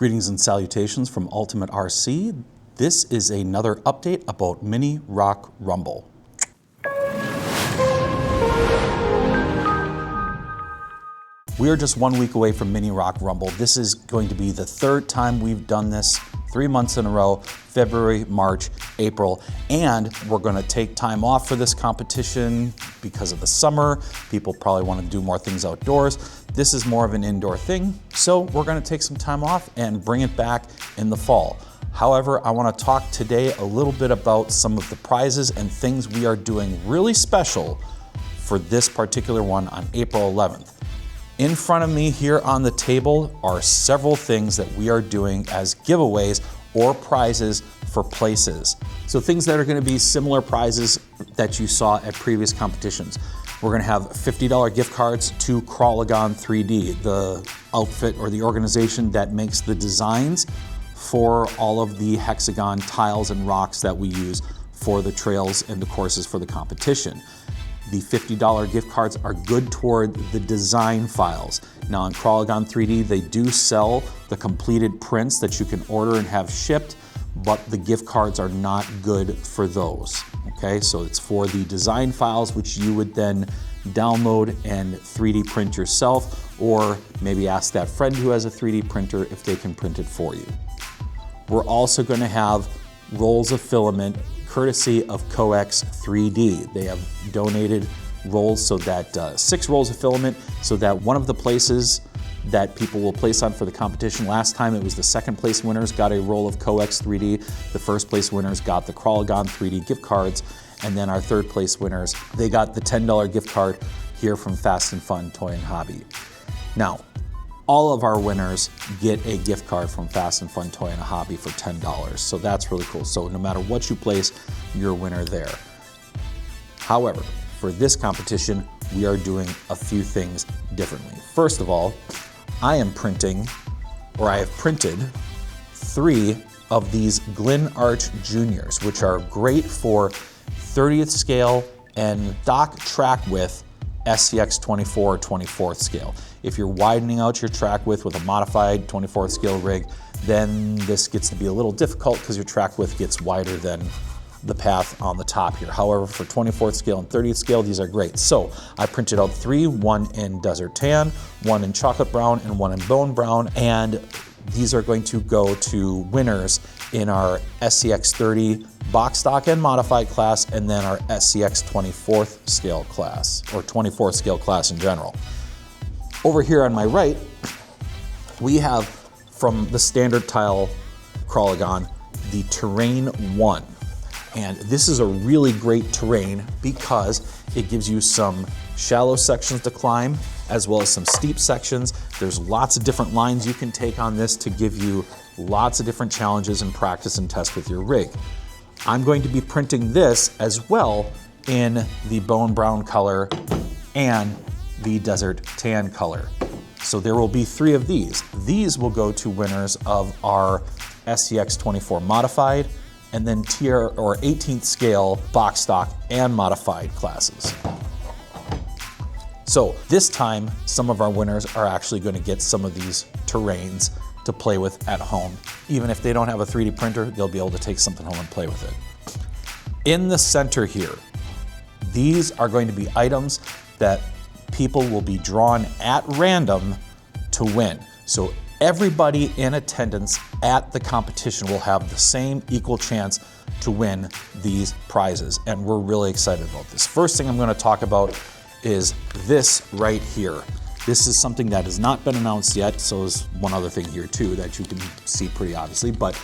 Greetings and salutations from Ultimate RC. This is another update about Mini Rock Rumble. We are just 1 week away from Mini Rock Rumble. This is going to be the third time we've done this, 3 months in a row, February, March, April, and we're gonna take time off for this competition because of the summer. People probably wanna do more things outdoors. This is more of an indoor thing, so we're gonna take some time off and bring it back in the fall. However, I wanna talk today a little bit about some of the prizes and things we are doing really special for this particular one on April 11th. In front of me here on the table are several things that we are doing as giveaways or prizes for places. So things that are gonna be similar prizes that you saw at previous competitions. We're gonna have $50 gift cards to Crawlagon 3D, the outfit or the organization that makes the designs for all of the hexagon tiles and rocks that we use for the trails and the courses for the competition. The $50 gift cards are good toward the design files. Now on Crawlagon 3D, they do sell the completed prints that you can order and have shipped, but the gift cards are not good for those. Okay, so it's for the design files, which you would then download and 3D print yourself, or maybe ask that friend who has a 3D printer if they can print it for you. We're also gonna have rolls of filament courtesy of Coex 3D. They have donated rolls so that 6 rolls of filament so that one of the places that people will place on for the competition, last time it was the second place winners got a roll of Coex 3D, the first place winners got the Crawlagon 3D gift cards, and then our third place winners, they got the $10 gift card here from Fast and Fun Toy and Hobby. Now, all of our winners get a gift card from Fast and Fun Toy and Hobby for $10. So that's really cool. So no matter what you place, you're a winner there. However, for this competition, we are doing a few things differently. First of all, I have printed 3 of of Glyn Arch Juniors, which are great for 30th scale and stock track width SCX 24 or 24th scale. If you're widening out your track width with a modified 24th scale rig, then this gets to be a little difficult because your track width gets wider than the path on the top here. However, for 24th scale and 30th scale, these are great. So I printed out 3, one in desert tan, one in chocolate brown, and one in bone brown, and these are going to go to winners in our SCX 30 box stock and modified class, and then our SCX 24th scale class, or 24th scale class in general. Over here on my right, we have from the standard tile Crawlagon, the Terrain 1. And this is a really great terrain because it gives you some shallow sections to climb as well as some steep sections. There's lots of different lines you can take on this to give you lots of different challenges and practice and test with your rig. I'm going to be printing this as well in the bone brown color and the desert tan color. So there will be 3 of these. These will go to winners of our SCX 24 modified and then tier or 18th scale box stock and modified classes. So this time, some of our winners are actually going to get some of these terrains to play with at home. Even if they don't have a 3D printer, they'll be able to take something home and play with it. In the center here, these are going to be items that people will be drawn at random to win. So everybody in attendance at the competition will have the same equal chance to win these prizes, and we're really excited about this. First thing I'm going to talk about is this right here. This is something that has not been announced yet, so is one other thing here too that you can see pretty obviously, but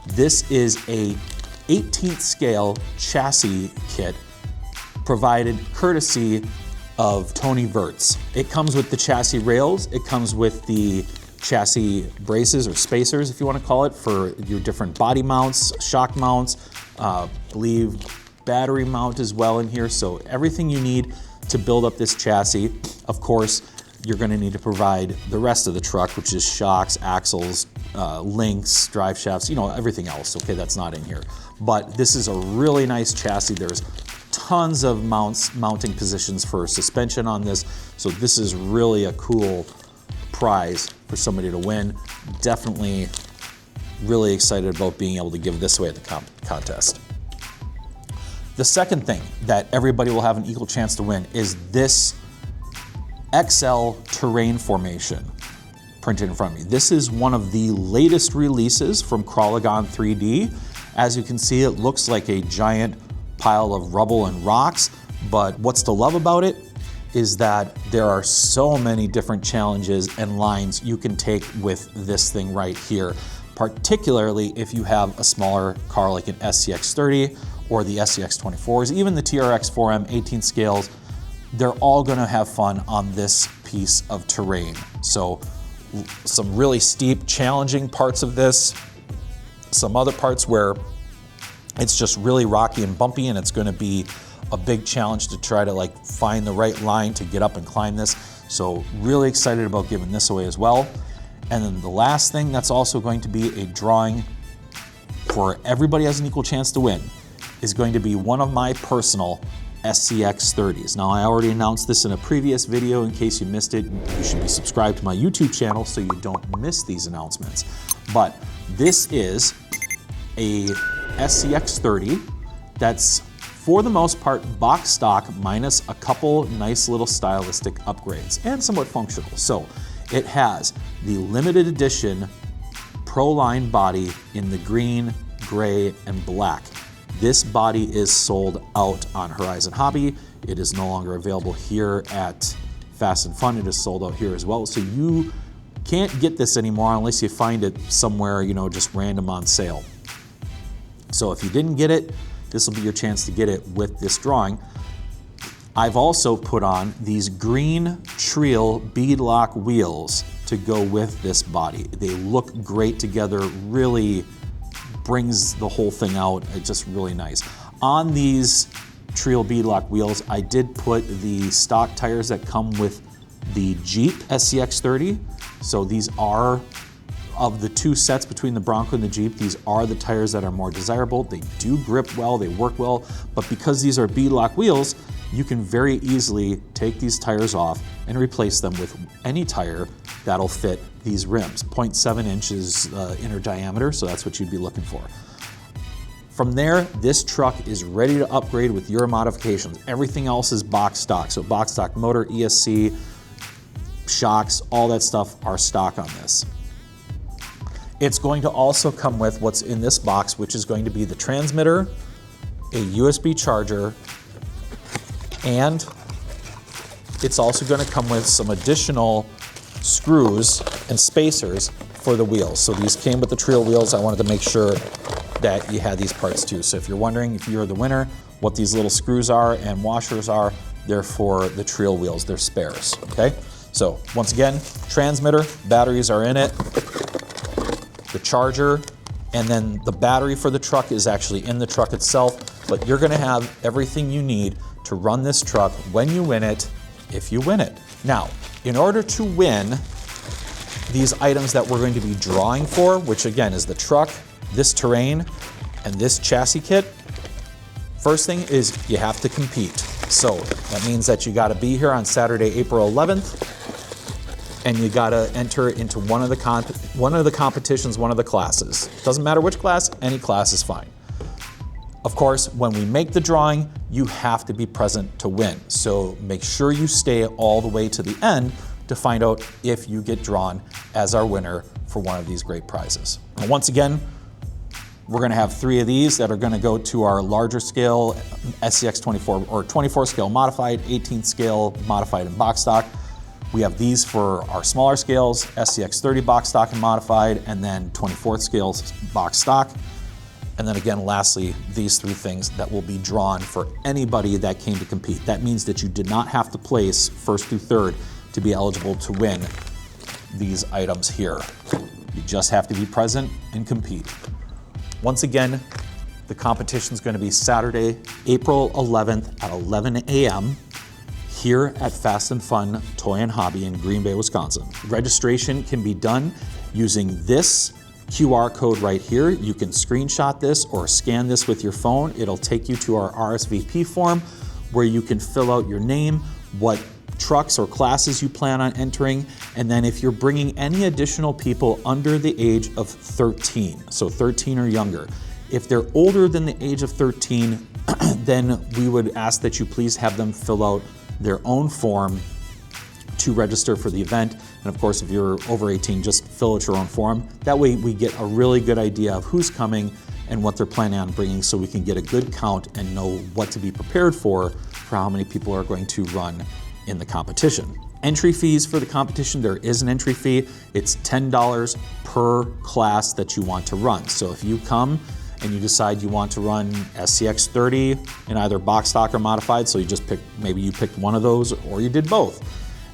this is a 18th scale chassis kit provided courtesy of Tony Verts. It comes with the chassis rails, it comes with the chassis braces or spacers, if you want to call it, for your different body mounts, shock mounts, believe battery mount as well in here. So everything you need to build up this chassis. Of course, you're going to need to provide the rest of the truck, which is shocks, axles, links, drive shafts, you know, everything else. Okay, that's not in here. But this is a really nice chassis. There's tons of mounting positions for suspension on this. So this is really a cool prize for somebody to win. Definitely really excited about being able to give this away at the contest. The second thing that everybody will have an equal chance to win is this XL terrain formation printed in front of me. This is one of the latest releases from Crawlagon 3D. As you can see, it looks like a giant pile of rubble and rocks, but what's to love about it is that there are so many different challenges and lines you can take with this thing right here, particularly if you have a smaller car like an SCX30 or the SCX24s, even the TRX 4M 18 scales. They're all gonna have fun on this piece of terrain. So some really steep, challenging parts of this, some other parts where it's just really rocky and bumpy, and it's gonna be a big challenge to try to like find the right line to get up and climb this. So really excited about giving this away as well. And then the last thing that's also going to be a drawing for everybody has an equal chance to win is going to be one of my personal SCX 30s. Now, I already announced this in a previous video. In case you missed it, you should be subscribed to my YouTube channel so you don't miss these announcements. But this is a SCX 30 that's, for the most part, box stock minus a couple nice little stylistic upgrades and somewhat functional. So it has the limited edition Pro-Line body in the green, gray, and black. This body is sold out on Horizon Hobby. It is no longer available here at Fast and Fun. It is sold out here as well. So you can't get this anymore unless you find it somewhere, you know, just random on sale. So if you didn't get it, this will be your chance to get it with this drawing. I've also put on these green Trial beadlock wheels to go with this body. They look great together, really brings the whole thing out. It's just really nice. On these Trial beadlock wheels, I did put the stock tires that come with the Jeep SCX 30. So these are, of the two sets between the Bronco and the Jeep, these are the tires that are more desirable. They do grip well, they work well, but because these are beadlock wheels, you can very easily take these tires off and replace them with any tire that'll fit these rims. 0.7 inches inner diameter, so that's what you'd be looking for. From there, this truck is ready to upgrade with your modifications. Everything else is box stock. So box stock motor, ESC, shocks, all that stuff are stock on this. It's going to also come with what's in this box, which is going to be the transmitter, a USB charger, and it's also going to come with some additional screws and spacers for the wheels. So these came with the Trial wheels. I wanted to make sure that you had these parts too. So if you're wondering, if you're the winner, what these little screws are and washers are, they're for the Trial wheels. They're spares, okay? So once again, transmitter, batteries are in it, the charger, and then the battery for the truck is actually in the truck itself, but you're gonna have everything you need to run this truck when you win it, if you win it. Now, in order to win these items that we're going to be drawing for, which again is the truck, this terrain, and this chassis kit, first thing is you have to compete. So that means that you gotta be here on Saturday, April 11th, and you gotta enter into one of the competitions, one of the classes. Doesn't matter which class, any class is fine. Of course, when we make the drawing, you have to be present to win. So make sure you stay all the way to the end to find out if you get drawn as our winner for one of these great prizes. And once again, we're gonna have 3 of these that are gonna go to our larger scale SCX 24 or 24 scale modified, 18 scale modified and box stock. We have these for our smaller scales, SCX 30 box stock and modified, and then 24th scales box stock. And then again, lastly, these 3 things that will be drawn for anybody that came to compete. That means that you did not have to place 1st through 3rd to be eligible to win these items here. You just have to be present and compete. Once again, the competition is going to be Saturday, April 11th at 11 a.m. here at Fast and Fun Toy and Hobby in Green Bay, Wisconsin. Registration can be done using this QR code right here. You can screenshot this or scan this with your phone. It'll take you to our RSVP form where you can fill out your name, what trucks or classes you plan on entering, and then if you're bringing any additional people under the age of 13, so 13 or younger. If they're older than the age of 13, then we would ask that you please have them fill out their own form to register for the event. And of course, if you're over 18, just fill out your own form. That way we get a really good idea of who's coming and what they're planning on bringing, so we can get a good count and know what to be prepared for how many people are going to run in the competition. Entry fees for the competition, there is an entry fee. It's $10 per class that you want to run. So if you come and you decide you want to run SCX 30 in either box stock or modified, so you just pick, maybe you picked one of those or you did both.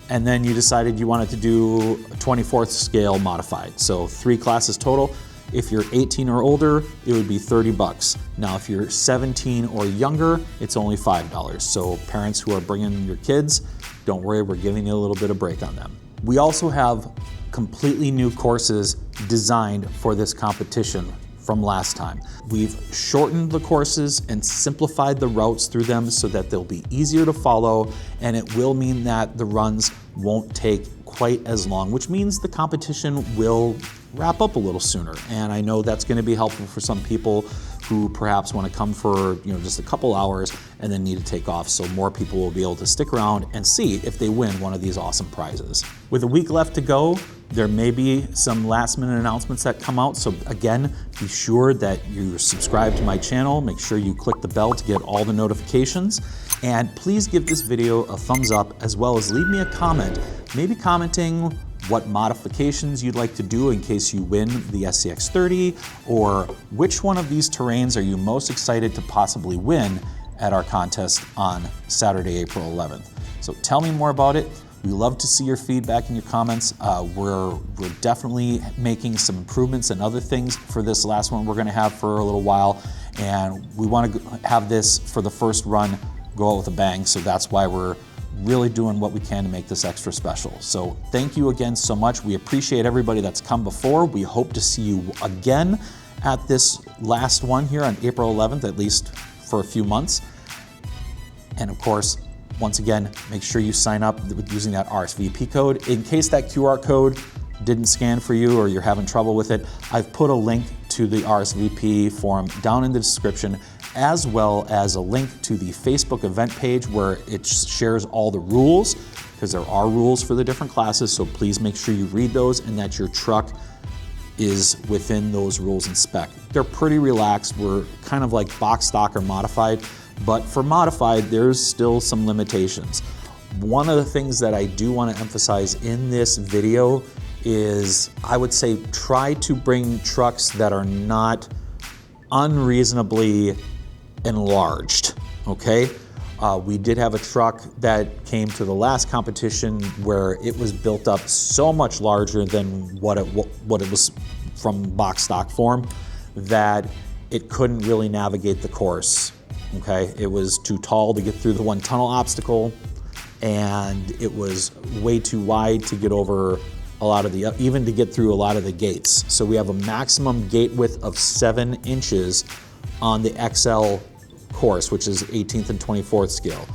And then you decided you wanted to do a 24th scale modified. So 3 classes total. If you're 18 or older, it would be $30. Now, if you're 17 or younger, it's only $5. So parents who are bringing your kids, don't worry, we're giving you a little bit of break on them. We also have completely new courses designed for this competition from last time. We've shortened the courses and simplified the routes through them so that they'll be easier to follow, and it will mean that the runs won't take quite as long, which means the competition will wrap up a little sooner. And I know that's going to be helpful for some people who perhaps want to come for just a couple hours and then need to take off, so more people will be able to stick around and see if they win one of these awesome prizes. With a week left to go, there may be some last minute announcements that come out, so again, be sure that you subscribe to my channel, make sure you click the bell to get all the notifications, and please give this video a thumbs up, as well as leave me a comment, maybe commenting what modifications you'd like to do in case you win the SCX 30, or which one of these terrains are you most excited to possibly win at our contest on Saturday, April 11th. So tell me more about it. We love to see your feedback and your comments. We're definitely making some improvements and other things for this last one we're gonna have for a little while, and we wanna have this for the first run go out with a bang, so that's why we're really doing what we can to make this extra special. So thank you again so much. We appreciate everybody that's come before. We hope to see you again at this last one here on April 11th, at least for a few months. And of course, once again, make sure you sign up with using that RSVP code. In case that QR code didn't scan for you or you're having trouble with it, I've put a link to the RSVP form down in the description, as well as a link to the Facebook event page where it shares all the rules, because there are rules for the different classes, so please make sure you read those and that your truck is within those rules and spec. They're pretty relaxed. We're kind of like box stock or modified, but for modified, there's still some limitations. One of the things that I do want to emphasize in this video is, I would say, try to bring trucks that are not unreasonably enlarged, okay? We did have a truck that came to the last competition where it was built up so much larger than what it was from box stock form that it couldn't really navigate the course, okay? It was too tall to get through the one tunnel obstacle, and it was way too wide to get over a lot of the, even to get through a lot of the gates. So we have a maximum gate width of 7 inches on the XL course, which is 18th and 24th scale.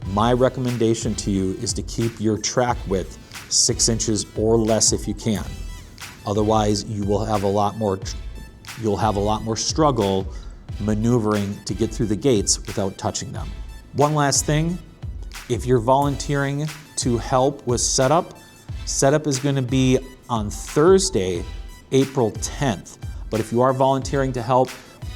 My recommendation to you is to keep your track width 6 inches or less if you can. Otherwise, you will have a lot more struggle maneuvering to get through the gates without touching them. One last thing, if you're volunteering to help with setup is going to be on Thursday, April 10th. But if you are volunteering to help,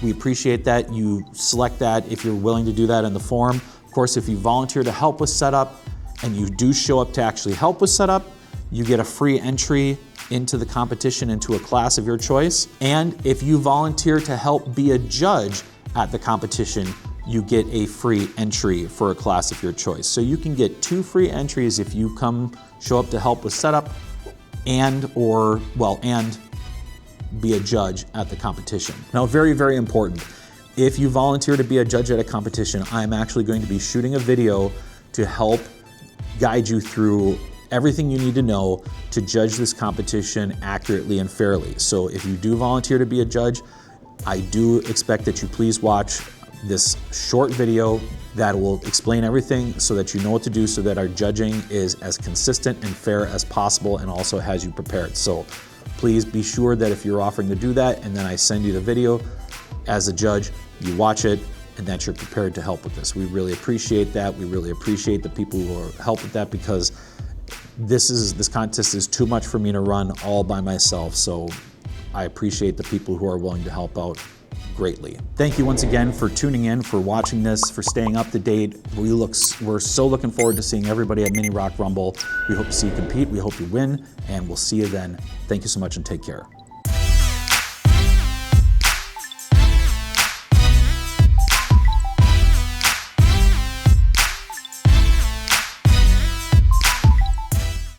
we appreciate that you select that if you're willing to do that in the form. Of course, if you volunteer to help with setup and you do show up to actually help with setup, you get a free entry into the competition into a class of your choice. And if you volunteer to help be a judge at the competition, you get a free entry for a class of your choice. So you can get 2 free entries if you show up to help with setup and be a judge at the competition. Now, very, very important. If you volunteer to be a judge at a competition, I'm actually going to be shooting a video to help guide you through everything you need to know to judge this competition accurately and fairly. So if you do volunteer to be a judge, I do expect that you please watch this short video that will explain everything so that you know what to do, so that our judging is as consistent and fair as possible and also has you prepared. So please be sure that if you're offering to do that and then I send you the video as a judge, you watch it and that you're prepared to help with this. We really appreciate that. We really appreciate the people who help with that, because this contest is too much for me to run all by myself. So I appreciate the people who are willing to help out greatly. Thank you once again for tuning in, for watching this, for staying up to date. We're so looking forward to seeing everybody at Mini Rock Rumble. We hope to see you compete. We hope you win, and we'll see you then. Thank you so much and take care.